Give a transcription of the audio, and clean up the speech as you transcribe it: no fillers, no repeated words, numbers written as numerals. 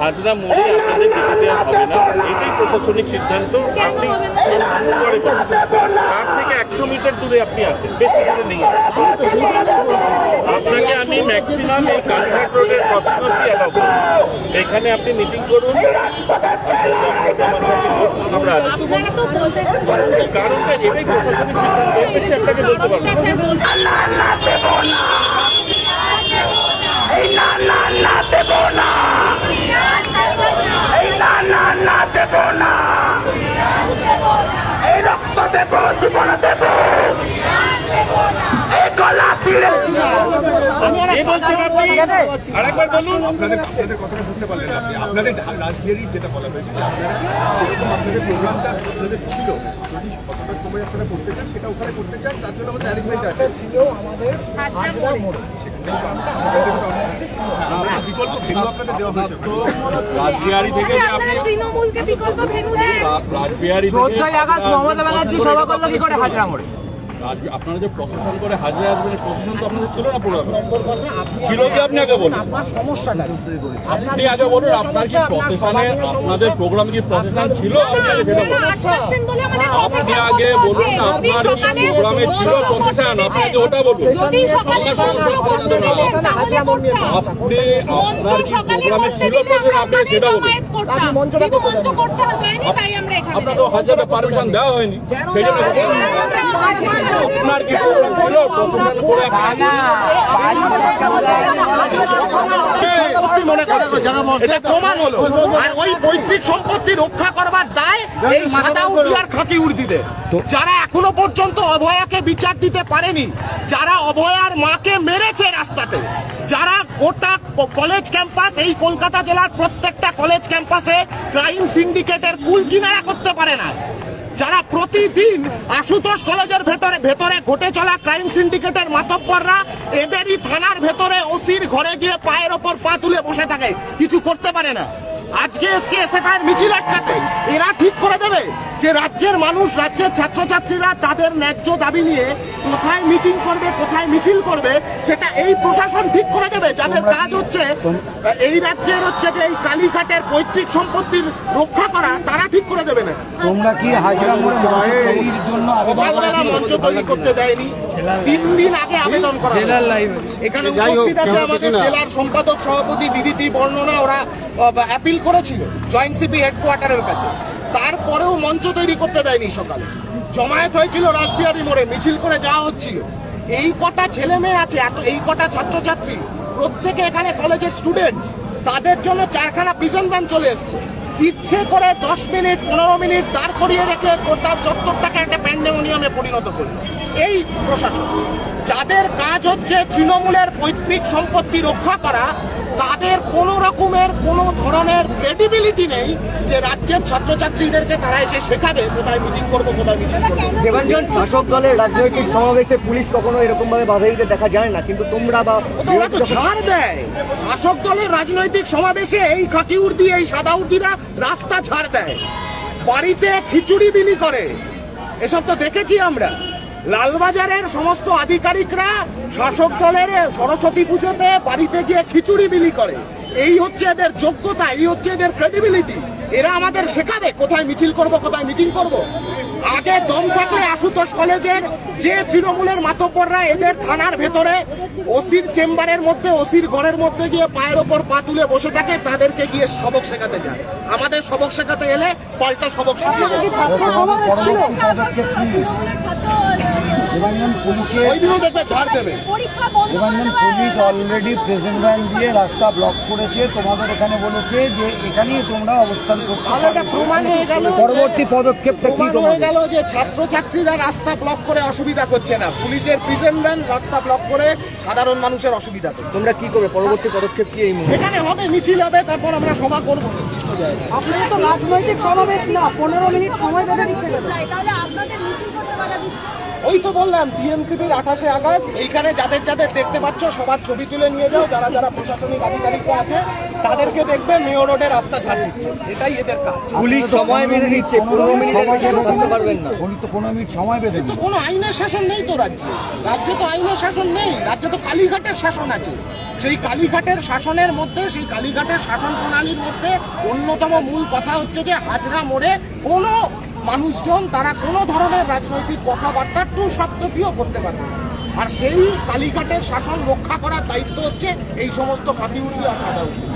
হাজরা মোড়ে আপনাদের যেতে হবে না, এটাই প্রশাসনিক সিদ্ধান্ত। আপনি পরে তার থেকে 100 মিটার দূরে আপনি আছেন, বেশি দূরে নেই। আপনাকে আমি ম্যাক্সিমাম এই কালীঘাট রোডের ক্রসিং অব্দি অ্যালাউ করব। এখানে আপনি মিটিং করুন, আমরা কারণটা এটাই প্রশাসনিক সিদ্ধান্ত, এর বেশি আপনাকে বলতে পারবো আরেকবার বলুন। আপনাদের কথাটা বুঝতে পারলেন আপনি? আপনাদের রাজবিহারীর যেটা বলা হয়েছে যে আপনারা সেরকম আপনাদের প্রোগ্রামটা আপনাদের ছিল, যদি কতটা সময় আপনারা করতে চান সেটা ওখানে করতে চান, তার জন্য আমাদের অ্যারেঞ্জমেন্ট আছে। ছিল আমাদের বিকল্প ভেন্যু আপনাদের দেওয়া হয়েছে রাজবিহারী থেকে। তৃণমূলকে বিকল্প ভেন্যু দেয়। রাজবিহারী মমতা ব্যানার্জি সভা করলো কি করে হাজরা মোড়ে? আপনারা যে প্রশাসন করে হাজিরা আসবেন, প্রশাসন তো আপনাদের ছিল না পুরো ছিল কি? আপনি আগে বলুন, আপনি আগে বলুন আপনার কি প্রশাসনে আপনাদের প্রোগ্রাম কি প্রশাসন ছিল? আপনি আগে বলুন আপনার প্রোগ্রামে ছিল প্রশাসন, আপনি আগে ওটা বলুন। আপনি আপনার কি প্রোগ্রামে ছিল প্রশাসন, আপনি সেটা বলুন। আপনার তো হাজারে পারমিশন দেওয়া হয়নি, সেই জন্য আপনার কি প্রোগ্রাম ছিল প্রশাসন করে মনে করছে এটা প্রমাণ হলো। আর ওই পৈতৃক সম্পত্তি রক্ষা করবার দায় এই সাদা উর্দি আর খাকি উর্দিদের, যারা এখনো পর্যন্ত অভয়াকে বিচার দিতে পারেনি, যারা অভয়ার মাকে মেরেছে রাস্তাতে, যারা গোটা কলেজ ক্যাম্পাস, এই কলকাতা জেলার প্রত্যেকটা কলেজ ক্যাম্পাসে ক্রাইম সিন্ডিকেটের কুল কিনারা করতে পারে না, যারা প্রতিদিন আশুতোষ কলেজের ভেতরে ঘটে চলা ক্রাইম সিন্ডিকেটের মাতব্বররা এদেরই থানার ভেতরে ওসির ঘরে গিয়ে পায়ের ওপর পা তুলে বসে থাকে, কিছু করতে পারে না। আজকে এসছে এসএফআইয়ের মিছিল আটকাতে। এরা ঠিক করে দেবে যে রাজ্যের মানুষ, রাজ্যের ছাত্রছাত্রীরা তাদের ন্যায্য দাবি নিয়ে কোথায় মিটিং করবে, কোথায় মিছিল করবে, সেটা এই প্রশাসন ঠিক করে দেবে। যাদের কাজ হচ্ছে এই রাজ্যের হচ্ছে যে এই কালীঘাটের পৈতৃক সম্পত্তির রক্ষা করা, তারা ঠিক করে দেবে না। তোমরা কি হাজরা মোড়ে সকালবেলা মঞ্চ তৈরি করতে দেয়নি, 3 দিন আগে আবেদন করা। এখানে উপস্থিত আছে আমাদের জেলার সম্পাদক সভাপতি দিদিতি বর্ণনা, ওরা অ্যাপিল করেছিল জয়েন্ট সিপি হেডকোয়ার্টারের কাছে, তারপরেও মঞ্চ তৈরি করতে দেয়নি। সকালে জমায়েত হয়েছিল রাসবিহারী মোড়ে, মিছিল করে যাওয়া হচ্ছিল। এই কটা ছেলে মেয়ে আছে, এই কটা ছাত্রছাত্রী, প্রত্যেকে এখানে কলেজের স্টুডেন্টস, তাদের জন্য 4খানা প্রিজন ভ্যান চলে এসছে। ইচ্ছে করে 10 মিনিট 15 মিনিট দাঁড় করিয়ে রেখে গোটা চত্বরটাকে একটা প্যান্ডেমোনিয়ামে পরিণত করল এই প্রশাসন। যাদের কাজ হচ্ছে তৃণমূলের পৈতৃক সম্পত্তি রক্ষা করা, তাদের কোনো রকমের কোনো ধরনের ক্রেডিবিলিটি নেই যে রাজ্যের ছাত্রছাত্রীদেরকে তারা এসে শেখাবে কোথায় মিটিং করবো, কোথায় মিছিল করবো। দেবাঞ্জন, শাসক দলের রাজনৈতিক সমাবেশে পুলিশ কখনো এরকম ভাবে বাধা দিতে দেখা যায় না, কিন্তু তোমরা ওরা তো ছাড় দেয়। শাসক দলের রাজনৈতিক সমাবেশে এই খাকি উর্দি, এই সাদা উর্দিরা রাস্তা ছাড় দেয়, বাড়িতে খিচুড়ি বিলি করে, এসব তো দেখেছি আমরা। লালবাজারের সমস্ত আধিকারিকরা শাসক দলের সরস্বতী পুজোতে বাড়িতে গিয়ে খিচুড়ি বিলি করে। এই হচ্ছে এদের যোগ্যতা, এই হচ্ছে এদের ক্রেডিবিলিটি। এরা আমাদের শেখাবে কোথায় মিছিল করব, কোথায় মিটিং করব। আগে দম থাকলে আশুতোষ কলেজের যে তৃণমূলের মাতব্বররা এদের থানার ভেতরে ওসির চেম্বারের মধ্যে, ওসির ঘরের মধ্যে গিয়ে পায়ের ওপর পা তুলে বসে থাকে, তাদেরকে গিয়ে সবক শেখাতে যায়। আমাদের সবক শেখাতে এলে পাল্টা সবক শেখাতে ওই দিনও দেখবে ছাড় দেবে। পুলিশ অলরেডি প্রেজেন্ট ভ্যান দিয়ে রাস্তা ব্লক করেছে, তোমাদের এখানে বলেছে যে এখানেই তোমরা অবস্থান করতে। প্রমাণ হয়ে গেল, পরবর্তী পদক্ষেপটা কি হয়ে গেল যে ছাত্রছাত্রীরা রাস্তা ব্লক করে অসুবিধা করছে না, পুলিশের প্রেজেন্ট ভ্যান রাস্তা ব্লক করে সাধারণ মানুষের অসুবিধা করছে। তোমরা কি করবে? পরবর্তী পদক্ষেপ কি? এই এখানে হবে মিছিল হবে, তারপর আমরা সভা করবো নির্দিষ্ট জায়গায়। আপনারা তো রাজনৈতিক সমাবেশ না, 15 মিনিট সময় বেঁধে দিচ্ছে, তাহলে আপনাদের মিছিল করতে বাধা দিচ্ছে। ওই তো বললাম টিএমসিপির 28শে আগস্ট এইখানে যাদের যাদের দেখতে পাচ্ছ সবার ছবি তুলে নিয়ে যাও, যারা যারা প্রশাসনিক আধিকারিকরা আছে তাদেরকে দেখবে মেয়র রোডে রাস্তা ঝাড় দিচ্ছে, এটাই এদের কাজ। পুলিশ সময় মেনে নিচ্ছে, 15 মিনিটের বেশি বসাতে পারবেন না। উনি তো 15 মিনিট সময় বেঁধে তো কোনো আইনের শাসন নেই তো রাজ্যে, রাজ্যে তো আইনের শাসন নেই, রাজ্যে তো কালীঘাটের শাসন আছে। সেই কালীঘাটের শাসনের মধ্যে, সেই কালীঘাটের শাসন প্রণালীর মধ্যে অন্যতম মূল কথা হচ্ছে যে হাজরা মোড়ে কোনো মানুষজন তারা কোনো ধরনের রাজনৈতিক কথাবার্তা টু শব্দটিও করতে পারবে না। আর সেই কালীঘাটের শাসন রক্ষা করার দায়িত্ব হচ্ছে এই সমস্ত খাঁটি উর্দি আর সাদা উর্দি।